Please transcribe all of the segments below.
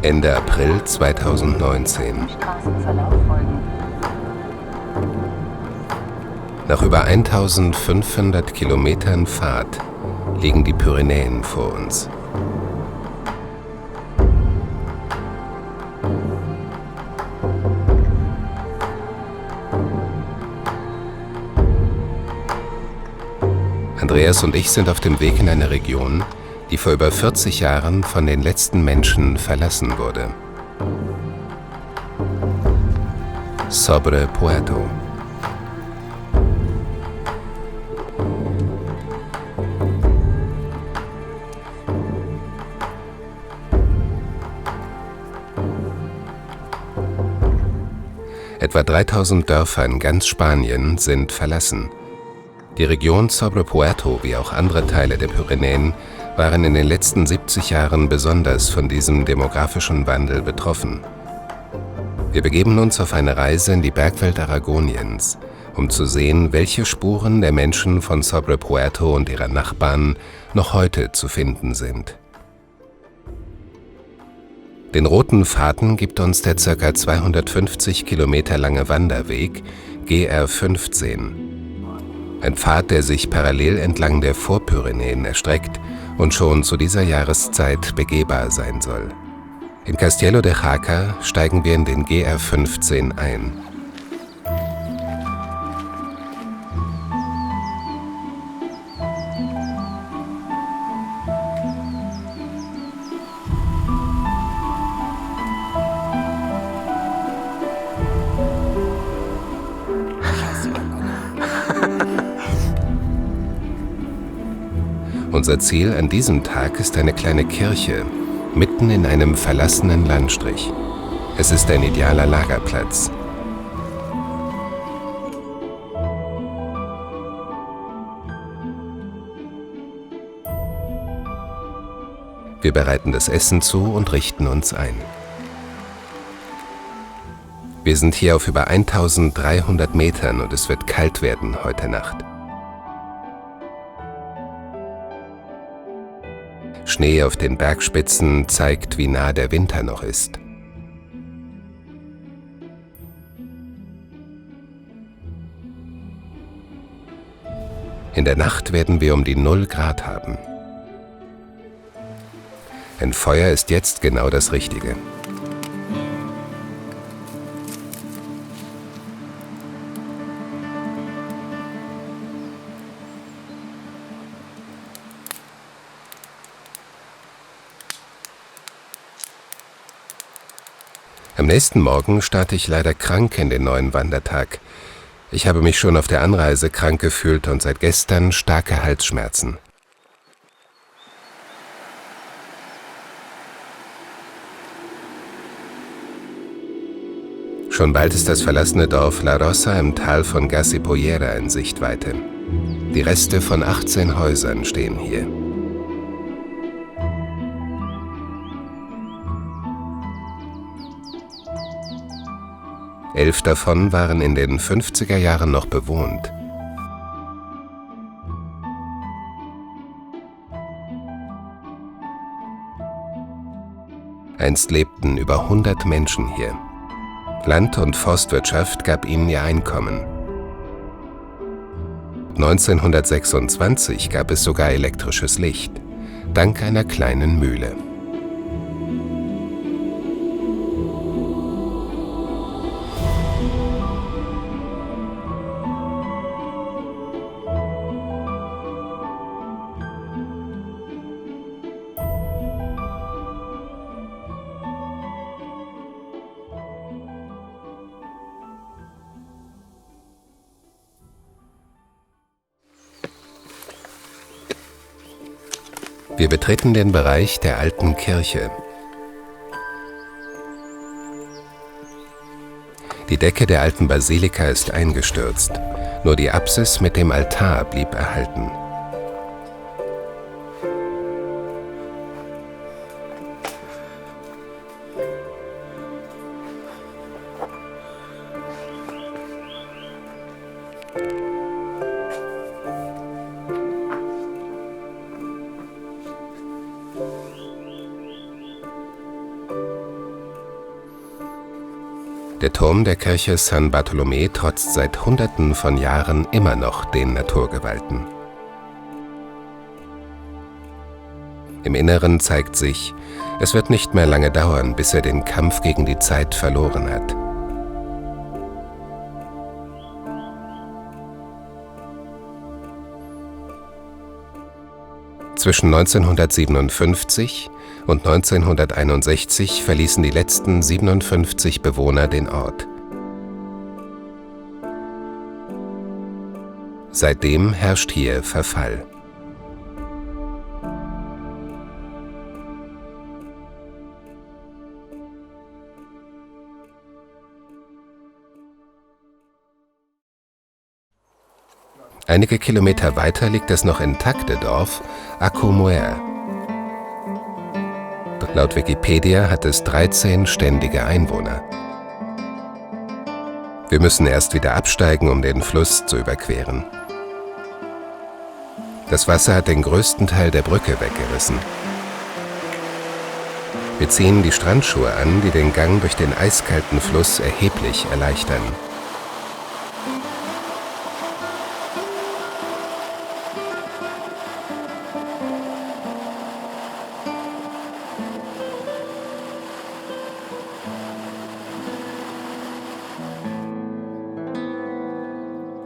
Ende April 2019. Nach über 1500 Kilometern Fahrt liegen die Pyrenäen vor uns. Andreas und ich sind auf dem Weg in eine Region, die vor über 40 Jahren von den letzten Menschen verlassen wurde. Sobre Puerto. Etwa 3000 Dörfer in ganz Spanien sind verlassen. Die Region Sobre Puerto, wie auch andere Teile der Pyrenäen, waren in den letzten 70 Jahren besonders von diesem demografischen Wandel betroffen. Wir begeben uns auf eine Reise in die Bergwelt Aragoniens, um zu sehen, welche Spuren der Menschen von Sobre Puerto und ihrer Nachbarn noch heute zu finden sind. Den roten Faden gibt uns der ca. 250 Kilometer lange Wanderweg GR15. Ein Pfad, der sich parallel entlang der Vorpyrenäen erstreckt und schon zu dieser Jahreszeit begehbar sein soll. In Castelo de Jaca steigen wir in den GR15 ein. Unser Ziel an diesem Tag ist eine kleine Kirche, mitten in einem verlassenen Landstrich. Es ist ein idealer Lagerplatz. Wir bereiten das Essen zu und richten uns ein. Wir sind hier auf über 1300 Metern und es wird kalt werden heute Nacht. Schnee auf den Bergspitzen zeigt, wie nah der Winter noch ist. In der Nacht werden wir um die 0 Grad haben. Ein Feuer ist jetzt genau das Richtige. Am nächsten Morgen starte ich leider krank in den neuen Wandertag. Ich habe mich schon auf der Anreise krank gefühlt und seit gestern starke Halsschmerzen. Schon bald ist das verlassene Dorf La Rosa im Tal von Gasipollera in Sichtweite. Die Reste von 18 Häusern stehen hier. Elf davon waren in den 50er Jahren noch bewohnt. Einst lebten über 100 Menschen hier. Land- und Forstwirtschaft gab ihnen ihr Einkommen. 1926 gab es sogar elektrisches Licht, dank einer kleinen Mühle. Wir betreten den Bereich der alten Kirche. Die Decke der alten Basilika ist eingestürzt, nur die Apsis mit dem Altar blieb erhalten. Der Turm der Kirche San Bartolomé trotzt seit Hunderten von Jahren immer noch den Naturgewalten. Im Inneren zeigt sich, es wird nicht mehr lange dauern, bis er den Kampf gegen die Zeit verloren hat. Zwischen 1957 und 1961 verließen die letzten 57 Bewohner den Ort. Seitdem herrscht hier Verfall. Einige Kilometer weiter liegt das noch intakte Dorf Acomoer. Laut Wikipedia hat es 13 ständige Einwohner. Wir müssen erst wieder absteigen, um den Fluss zu überqueren. Das Wasser hat den größten Teil der Brücke weggerissen. Wir ziehen die Strandschuhe an, die den Gang durch den eiskalten Fluss erheblich erleichtern.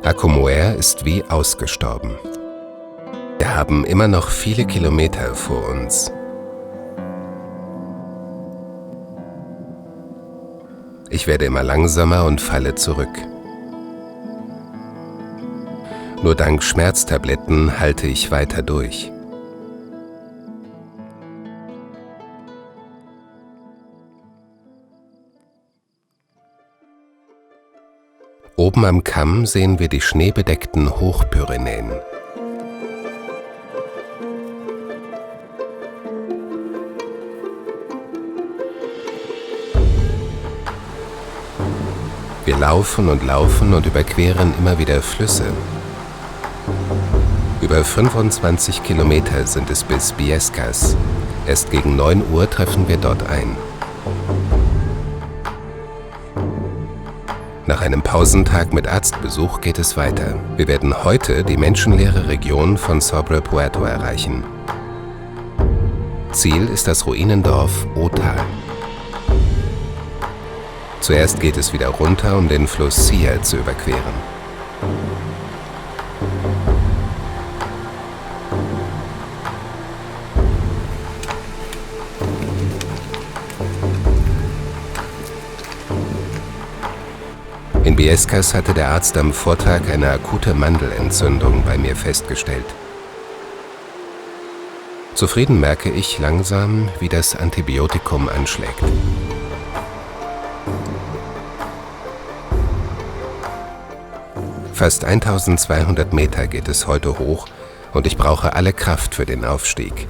Acomoer ist wie ausgestorben. Wir haben immer noch viele Kilometer vor uns. Ich werde immer langsamer und falle zurück. Nur dank Schmerztabletten halte ich weiter durch. Oben am Kamm sehen wir die schneebedeckten Hochpyrenäen. Wir laufen und laufen und überqueren immer wieder Flüsse. Über 25 Kilometer sind es bis Biescas. Erst gegen 9 Uhr treffen wir dort ein. Nach einem Pausentag mit Arztbesuch geht es weiter. Wir werden heute die menschenleere Region von Sobre Puerto erreichen. Ziel ist das Ruinendorf Otal. Zuerst geht es wieder runter, um den Fluss Sia zu überqueren. In Biescas hatte der Arzt am Vortag eine akute Mandelentzündung bei mir festgestellt. Zufrieden merke ich langsam, wie das Antibiotikum anschlägt. Fast 1200 Meter geht es heute hoch und ich brauche alle Kraft für den Aufstieg.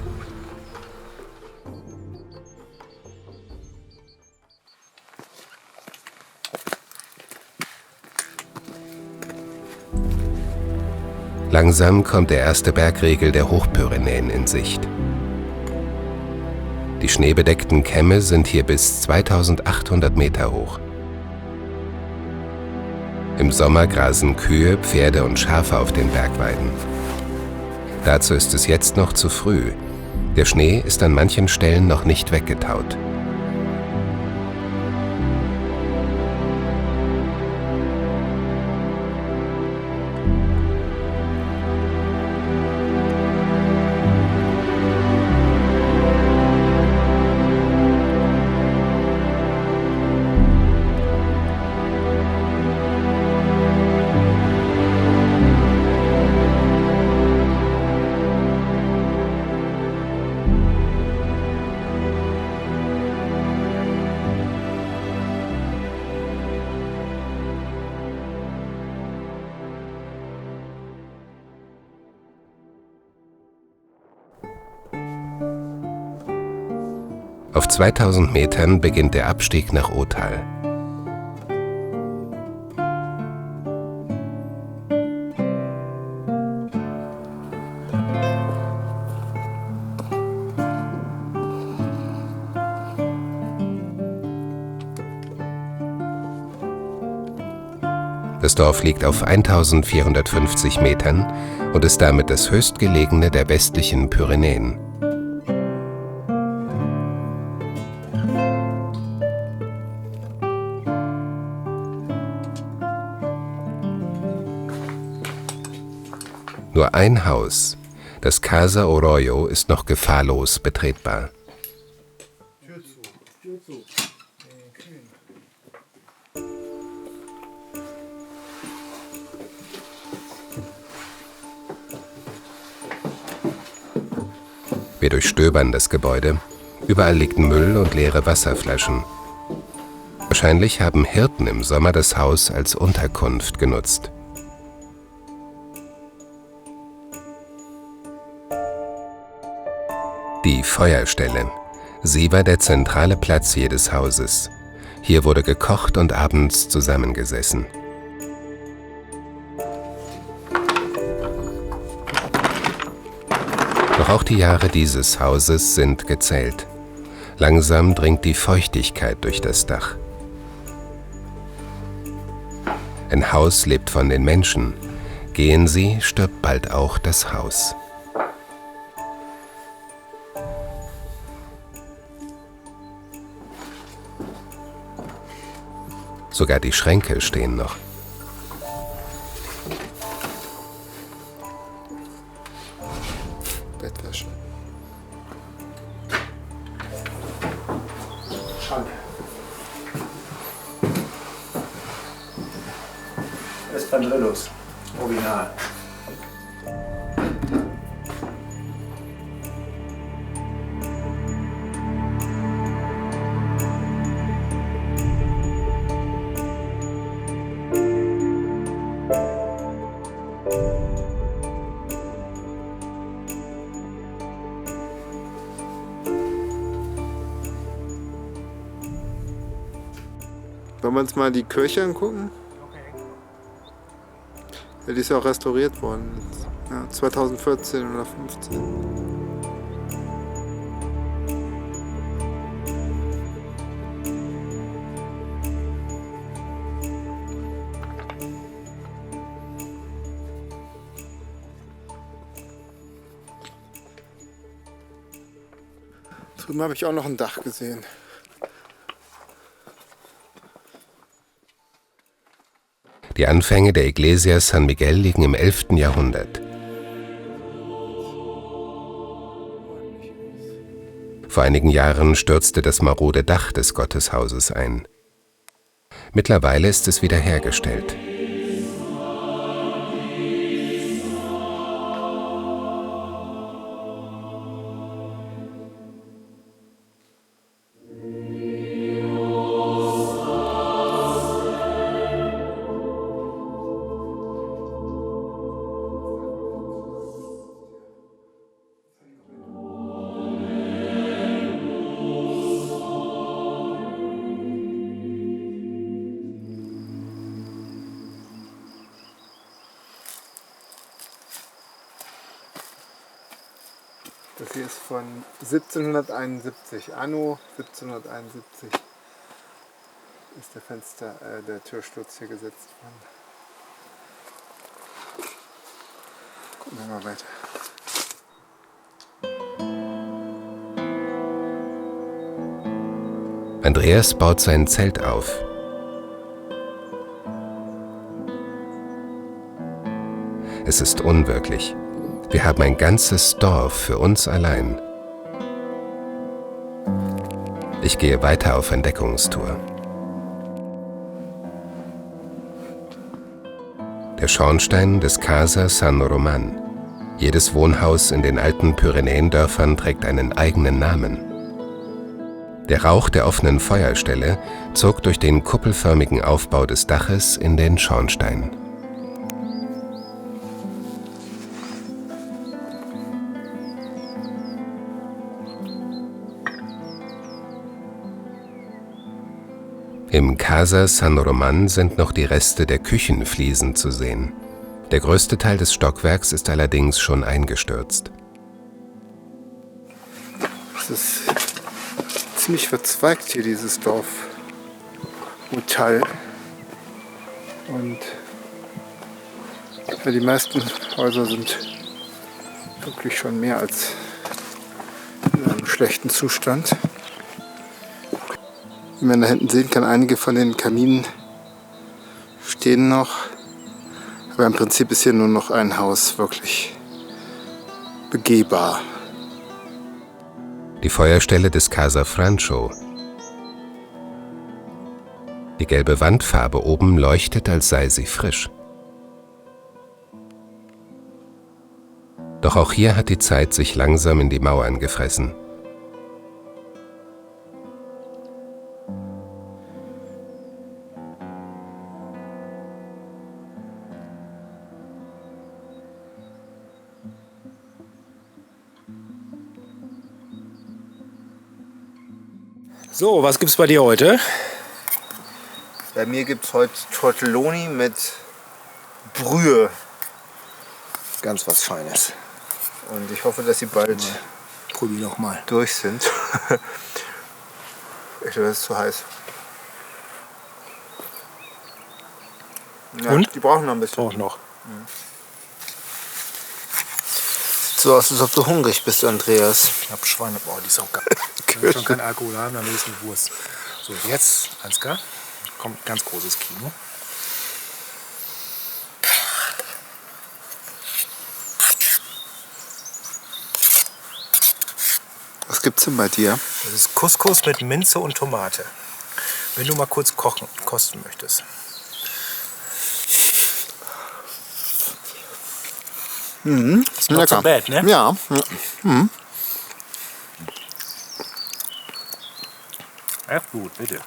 Langsam kommt der erste Bergriegel der Hochpyrenäen in Sicht. Die schneebedeckten Kämme sind hier bis 2800 Meter hoch. Im Sommer grasen Kühe, Pferde und Schafe auf den Bergweiden. Dazu ist es jetzt noch zu früh. Der Schnee ist an manchen Stellen noch nicht weggetaut. Auf 2000 Metern beginnt der Abstieg nach Otal. Das Dorf liegt auf 1450 Metern und ist damit das höchstgelegene der westlichen Pyrenäen. Nur ein Haus, das Casa Oroyo, ist noch gefahrlos betretbar. Wir durchstöbern das Gebäude. Überall liegt Müll und leere Wasserflaschen. Wahrscheinlich haben Hirten im Sommer das Haus als Unterkunft genutzt. Die Feuerstelle. Sie war der zentrale Platz jedes Hauses. Hier wurde gekocht und abends zusammengesessen. Doch auch die Jahre dieses Hauses sind gezählt. Langsam dringt die Feuchtigkeit durch das Dach. Ein Haus lebt von den Menschen. Gehen sie, stirbt bald auch das Haus. Sogar die Schränke stehen noch. Bettwäsche. Espandrillos, Original. Wollen wir uns mal die Kirche angucken? Ja, die ist ja auch restauriert worden. Ja, 2014 oder 2015. Drüben habe ich auch noch ein Dach gesehen. Die Anfänge der Iglesia San Miguel liegen im 11. Jahrhundert. Vor einigen Jahren stürzte das marode Dach des Gotteshauses ein. Mittlerweile ist es wiederhergestellt. Das hier ist von 1771, Anno 1771 ist der Türsturz hier gesetzt worden. Gucken wir mal weiter. Andreas baut sein Zelt auf. Es ist unwirklich. Wir haben ein ganzes Dorf für uns allein. Ich gehe weiter auf Entdeckungstour. Der Schornstein des Casa San Román. Jedes Wohnhaus in den alten Pyrenäendörfern trägt einen eigenen Namen. Der Rauch der offenen Feuerstelle zog durch den kuppelförmigen Aufbau des Daches in den Schornstein. Im Casa San Román sind noch die Reste der Küchenfliesen zu sehen. Der größte Teil des Stockwerks ist allerdings schon eingestürzt. Es ist ziemlich verzweigt hier, dieses Dorf Utal. Und Ja, die meisten Häuser sind wirklich schon mehr als in einem schlechten Zustand. Wie man da hinten sehen kann, einige von den Kaminen stehen noch. Aber im Prinzip ist hier nur noch ein Haus wirklich begehbar. Die Feuerstelle des Casa Francho. Die gelbe Wandfarbe oben leuchtet, als sei sie frisch. Doch auch hier hat die Zeit sich langsam in die Mauern gefressen. So, was gibt's bei dir heute? Bei mir gibt es heute Tortelloni mit Brühe. Ganz was Feines. Und ich hoffe, dass sie bald Probier noch mal. durch sind. Ich glaube, das ist zu heiß. Ja, Und? die brauchen noch ein bisschen. Auch noch. Sieht so aus, als ob du hungrig bist, Andreas. Ich hab Schweine. Oh, die ist auch geil. Wenn wir schon kein Alkohol haben, dann ist es Wurst. So, jetzt, Ansgar, kommt ganz großes Kino. Was gibt's denn bei dir? Das ist Couscous mit Minze und Tomate. Wenn du mal kurz kosten möchtest. Ist not so bad, ne? Ja. Echt gut, bitte.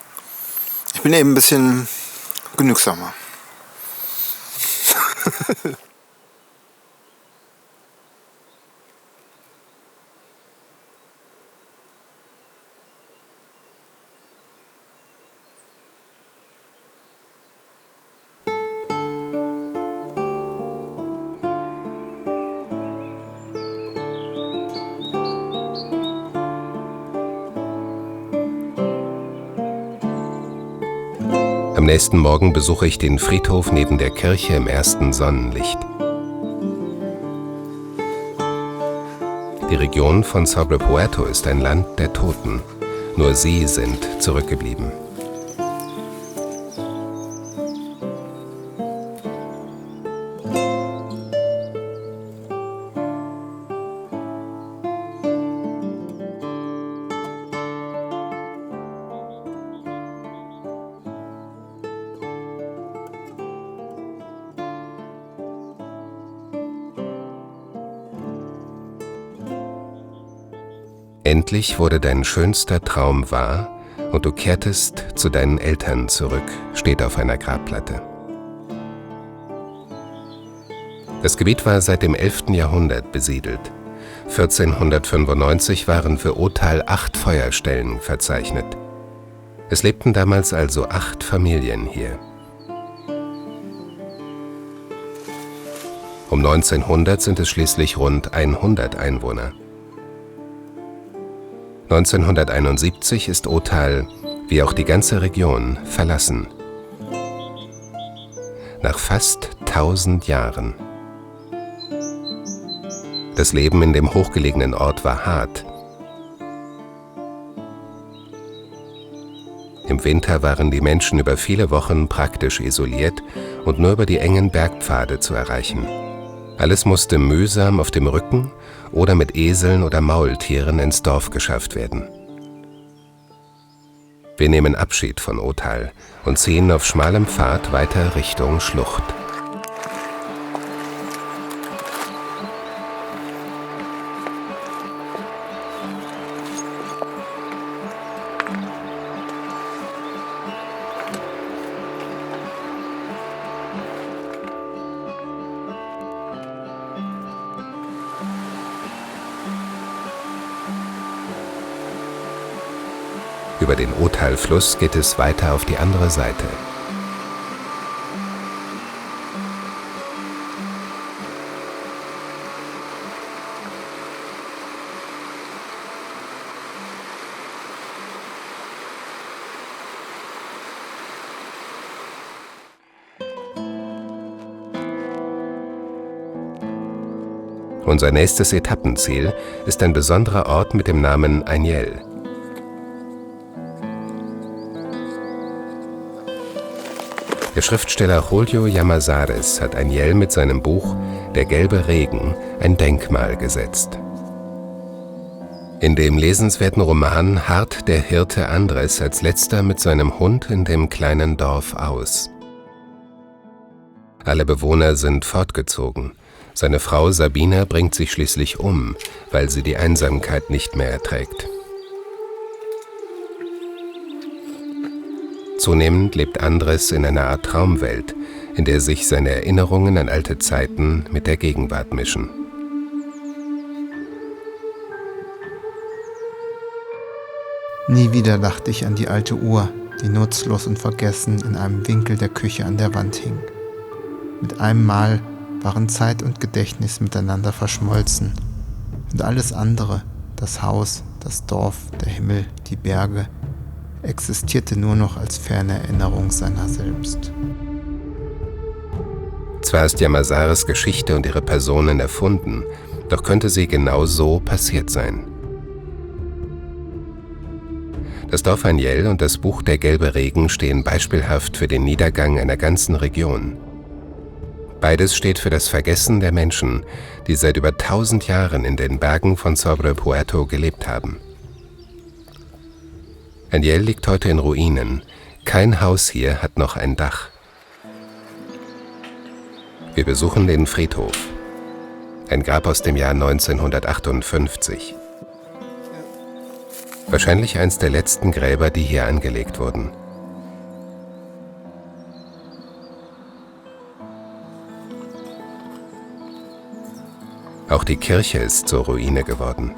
Ich bin eben ein bisschen genügsamer. Am nächsten Morgen besuche ich den Friedhof neben der Kirche im ersten Sonnenlicht. Die Region von Sobre Puerto ist ein Land der Toten. Nur sie sind zurückgeblieben. Endlich wurde dein schönster Traum wahr und du kehrtest zu deinen Eltern zurück, steht auf einer Grabplatte. Das Gebiet war seit dem 11. Jahrhundert besiedelt. 1495 waren für Otal 8 Feuerstellen verzeichnet. Es lebten damals also 8 Familien hier. Um 1900 sind es schließlich rund 100 Einwohner. 1971 ist Otal, wie auch die ganze Region, verlassen. Nach fast 1000 Jahren. Das Leben in dem hochgelegenen Ort war hart. Im Winter waren die Menschen über viele Wochen praktisch isoliert und nur über die engen Bergpfade zu erreichen. Alles musste mühsam auf dem Rücken oder mit Eseln oder Maultieren ins Dorf geschafft werden. Wir nehmen Abschied von Otal und ziehen auf schmalem Pfad weiter Richtung Schlucht. Über den Otal-Fluss geht es weiter auf die andere Seite. Unser nächstes Etappenziel ist ein besonderer Ort mit dem Namen Agnel. Der Schriftsteller Julio Llamazares hat Agnel mit seinem Buch »Der gelbe Regen« ein Denkmal gesetzt. In dem lesenswerten Roman harrt der Hirte Andres als letzter mit seinem Hund in dem kleinen Dorf aus. Alle Bewohner sind fortgezogen. Seine Frau Sabina bringt sich schließlich um, weil sie die Einsamkeit nicht mehr erträgt. Zunehmend lebt Andres in einer Art Traumwelt, in der sich seine Erinnerungen an alte Zeiten mit der Gegenwart mischen. Nie wieder dachte ich an die alte Uhr, die nutzlos und vergessen in einem Winkel der Küche an der Wand hing. Mit einem Mal waren Zeit und Gedächtnis miteinander verschmolzen. Und alles andere, das Haus, das Dorf, der Himmel, die Berge, existierte nur noch als ferne Erinnerung seiner selbst. Zwar ist Llamazares Geschichte und ihre Personen erfunden, doch könnte sie genau so passiert sein. Das Dorf Agnel und das Buch »Der gelbe Regen« stehen beispielhaft für den Niedergang einer ganzen Region. Beides steht für das Vergessen der Menschen, die seit über 1000 Jahren in den Bergen von Sobre Puerto gelebt haben. Agnel liegt heute in Ruinen. Kein Haus hier hat noch ein Dach. Wir besuchen den Friedhof. Ein Grab aus dem Jahr 1958. Wahrscheinlich eins der letzten Gräber, die hier angelegt wurden. Auch die Kirche ist zur Ruine geworden.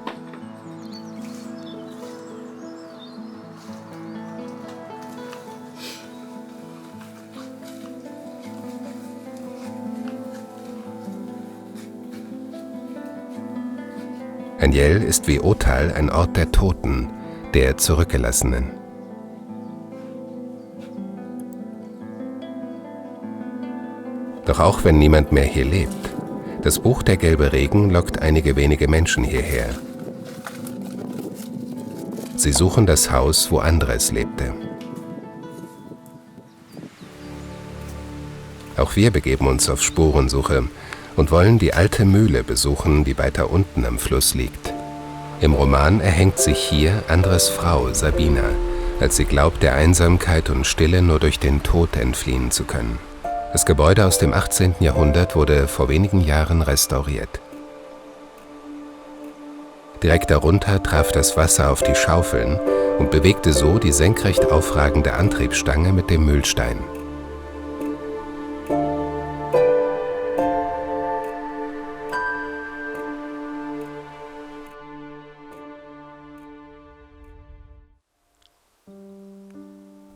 Agnel ist wie Otal ein Ort der Toten, der Zurückgelassenen. Doch auch wenn niemand mehr hier lebt, das Buch »Der gelbe Regen« lockt einige wenige Menschen hierher. Sie suchen das Haus, wo Andres lebte. Auch wir begeben uns auf Spurensuche und wollen die alte Mühle besuchen, die weiter unten am Fluss liegt. Im Roman erhängt sich hier Andres Frau Sabina, als sie glaubt, der Einsamkeit und Stille nur durch den Tod entfliehen zu können. Das Gebäude aus dem 18. Jahrhundert wurde vor wenigen Jahren restauriert. Direkt darunter traf das Wasser auf die Schaufeln und bewegte so die senkrecht aufragende Antriebsstange mit dem Mühlstein.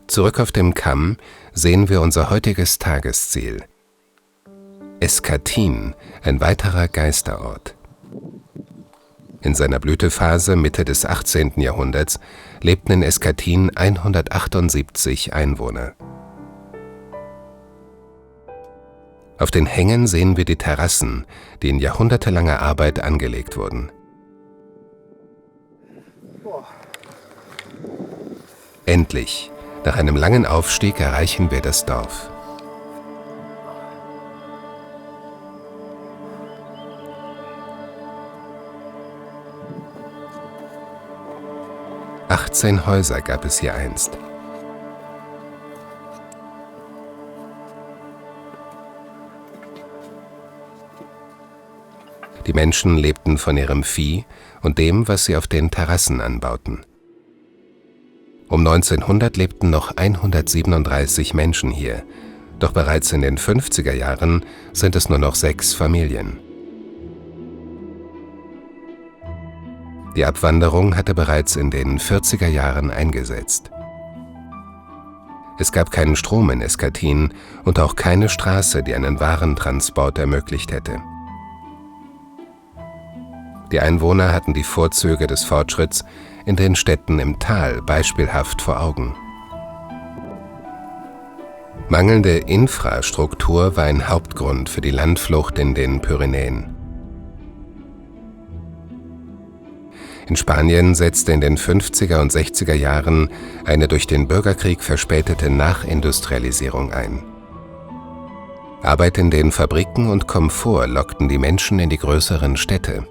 Zurück auf dem Kamm sehen wir unser heutiges Tagesziel. Escatine, ein weiterer Geisterort. In seiner Blütephase Mitte des 18. Jahrhunderts lebten in Escatine 178 Einwohner. Auf den Hängen sehen wir die Terrassen, die in jahrhundertelanger Arbeit angelegt wurden. Endlich! Nach einem langen Aufstieg erreichen wir das Dorf. „18 Häuser gab es hier einst. Die Menschen lebten von ihrem Vieh und dem, was sie auf den Terrassen anbauten. Um 1900 lebten noch 137 Menschen hier, doch bereits in den 50er Jahren sind es nur noch 6 Familien. Die Abwanderung hatte bereits in den 40er Jahren eingesetzt. Es gab keinen Strom in Escatine und auch keine Straße, die einen Warentransport ermöglicht hätte. Die Einwohner hatten die Vorzüge des Fortschritts in den Städten im Tal beispielhaft vor Augen. Mangelnde Infrastruktur war ein Hauptgrund für die Landflucht in den Pyrenäen. In Spanien setzte in den 50er und 60er Jahren eine durch den Bürgerkrieg verspätete Nachindustrialisierung ein. Arbeit in den Fabriken und Komfort lockten die Menschen in die größeren Städte.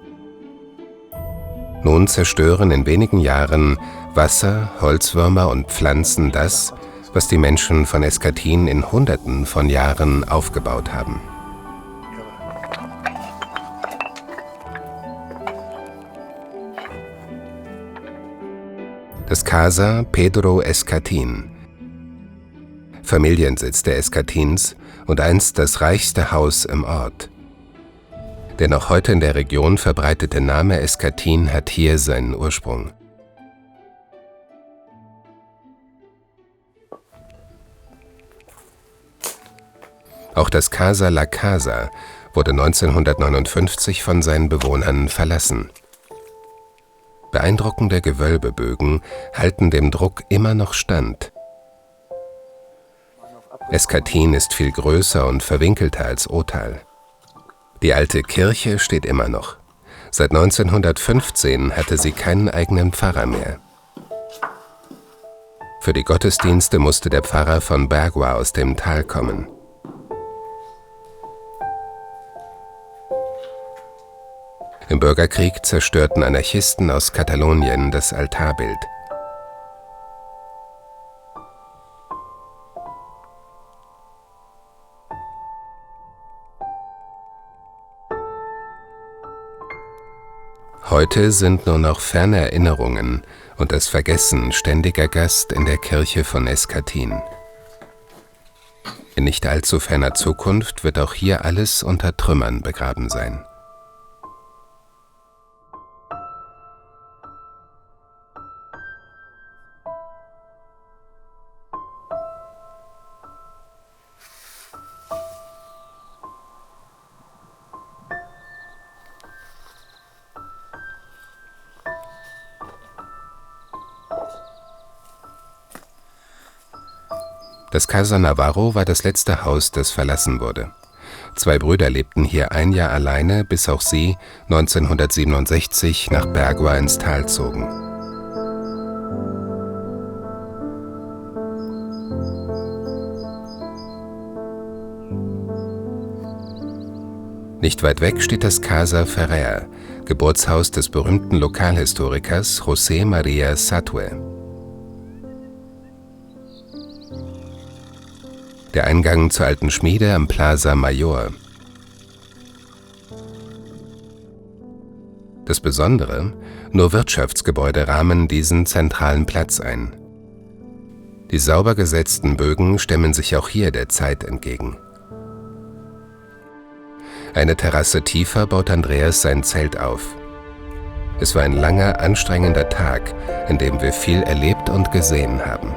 Nun zerstören in wenigen Jahren Wasser, Holzwürmer und Pflanzen das, was die Menschen von Escatín in Hunderten von Jahren aufgebaut haben. Das Casa Pedro Escatín, Familiensitz der Escatins und einst das reichste Haus im Ort. Der noch heute in der Region verbreitete Name Escatín hat hier seinen Ursprung. Auch das Casa La Casa wurde 1959 von seinen Bewohnern verlassen. Beeindruckende Gewölbebögen halten dem Druck immer noch stand. Escatín ist viel größer und verwinkelter als Othal. Die alte Kirche steht immer noch. Seit 1915 hatte sie keinen eigenen Pfarrer mehr. Für die Gottesdienste musste der Pfarrer von Bergua aus dem Tal kommen. Im Bürgerkrieg zerstörten Anarchisten aus Katalonien das Altarbild. Heute sind nur noch ferne Erinnerungen und das Vergessen ständiger Gast in der Kirche von Escatín. In nicht allzu ferner Zukunft wird auch hier alles unter Trümmern begraben sein. Das Casa Navarro war das letzte Haus, das verlassen wurde. 2 Brüder lebten hier ein Jahr alleine, bis auch sie 1967 nach Bergua ins Tal zogen. Nicht weit weg steht das Casa Ferrer, Geburtshaus des berühmten Lokalhistorikers José María Satue. Der Eingang zur alten Schmiede am Plaza Mayor. Das Besondere, nur Wirtschaftsgebäude rahmen diesen zentralen Platz ein. Die sauber gesetzten Bögen stemmen sich auch hier der Zeit entgegen. Eine Terrasse tiefer baut Andreas sein Zelt auf. Es war ein langer, anstrengender Tag, in dem wir viel erlebt und gesehen haben.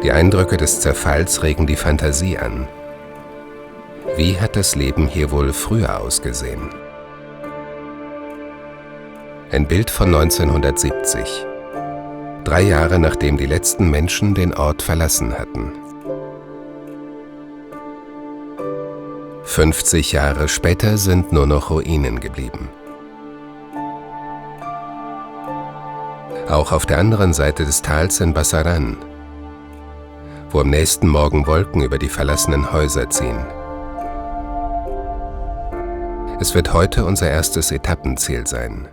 Die Eindrücke des Zerfalls regen die Fantasie an. Wie hat das Leben hier wohl früher ausgesehen? Ein Bild von 1970. 3 Jahre nachdem die letzten Menschen den Ort verlassen hatten. 50 Jahre später sind nur noch Ruinen geblieben. Auch auf der anderen Seite des Tals in Basarán, wo am nächsten Morgen Wolken über die verlassenen Häuser ziehen. Es wird heute unser erstes Etappenziel sein.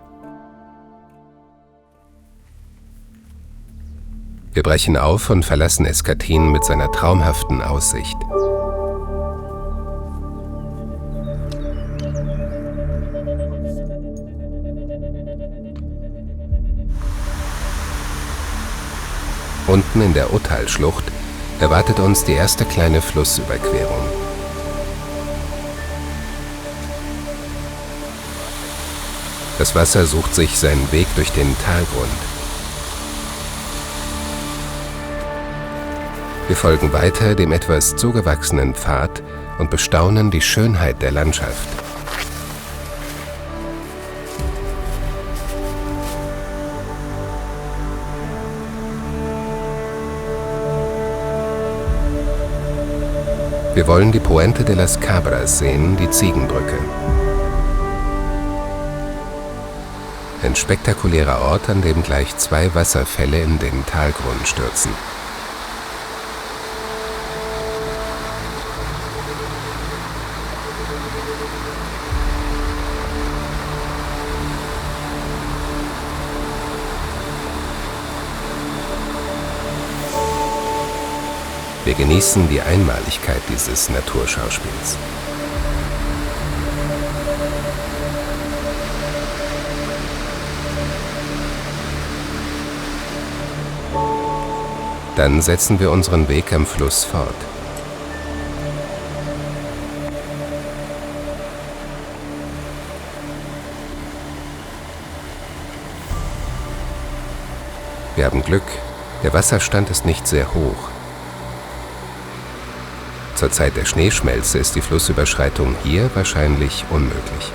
Wir brechen auf und verlassen Escatín mit seiner traumhaften Aussicht. Unten in der Othal-Schlucht erwartet uns die erste kleine Flussüberquerung. Das Wasser sucht sich seinen Weg durch den Talgrund. Wir folgen weiter dem etwas zugewachsenen Pfad und bestaunen die Schönheit der Landschaft. Wir wollen die Puente de las Cabras sehen, die Ziegenbrücke. Ein spektakulärer Ort, an dem gleich 2 Wasserfälle in den Talgrund stürzen. Wir genießen die Einmaligkeit dieses Naturschauspiels. Dann setzen wir unseren Weg am Fluss fort. Wir haben Glück, der Wasserstand ist nicht sehr hoch. Zur Zeit der Schneeschmelze ist die Flussüberschreitung hier wahrscheinlich unmöglich.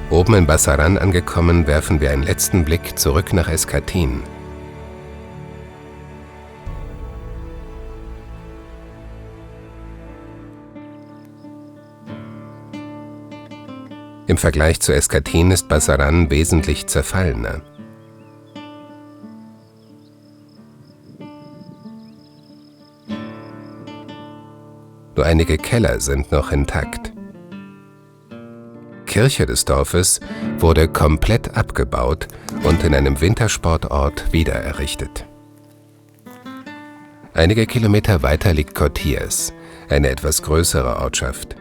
Oben in Bassaran angekommen, werfen wir einen letzten Blick zurück nach Escatine. Im Vergleich zu Escatine ist Bassaran wesentlich zerfallener. Nur einige Keller sind noch intakt. Die Kirche des Dorfes wurde komplett abgebaut und in einem Wintersportort wiedererrichtet. Einige Kilometer weiter liegt Cotillas, eine etwas größere Ortschaft.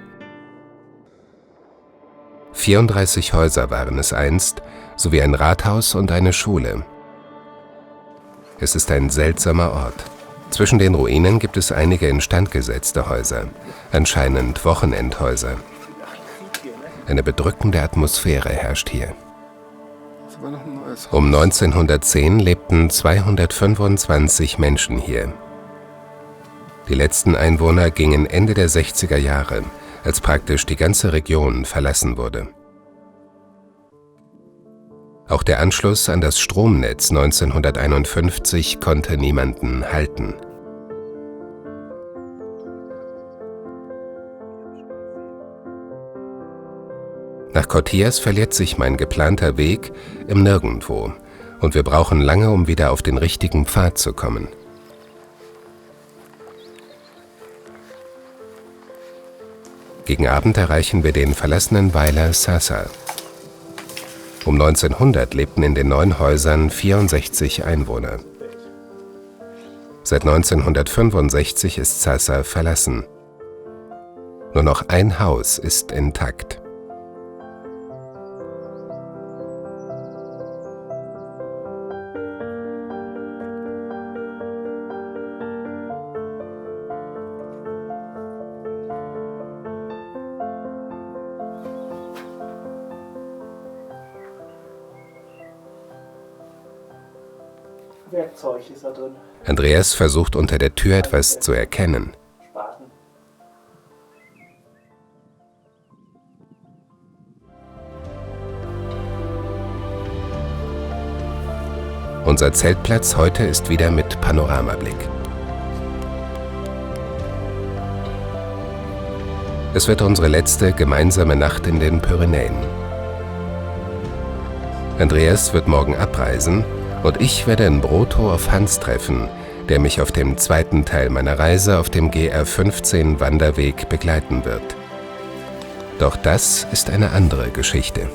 34 Häuser waren es einst, sowie ein Rathaus und eine Schule. Es ist ein seltsamer Ort. Zwischen den Ruinen gibt es einige instand gesetzte Häuser, anscheinend Wochenendhäuser. Eine bedrückende Atmosphäre herrscht hier. Um 1910 lebten 225 Menschen hier. Die letzten Einwohner gingen Ende der 60er Jahre, als praktisch die ganze Region verlassen wurde. Auch der Anschluss an das Stromnetz 1951 konnte niemanden halten. Nach Cotillas verliert sich mein geplanter Weg im Nirgendwo und wir brauchen lange, um wieder auf den richtigen Pfad zu kommen. Gegen Abend erreichen wir den verlassenen Weiler Sasa. Um 1900 lebten in den 9 Häusern 64 Einwohner. Seit 1965 ist Sasa verlassen. Nur noch ein Haus ist intakt. Werkzeug ist da drin. Andreas versucht unter der Tür etwas zu erkennen. Spaten. Unser Zeltplatz heute ist wieder mit Panoramablick. Es wird unsere letzte gemeinsame Nacht in den Pyrenäen. Andreas wird morgen abreisen und ich werde in Broto auf Hans treffen, der mich auf dem zweiten Teil meiner Reise auf dem GR15 Wanderweg begleiten wird. Doch das ist eine andere Geschichte.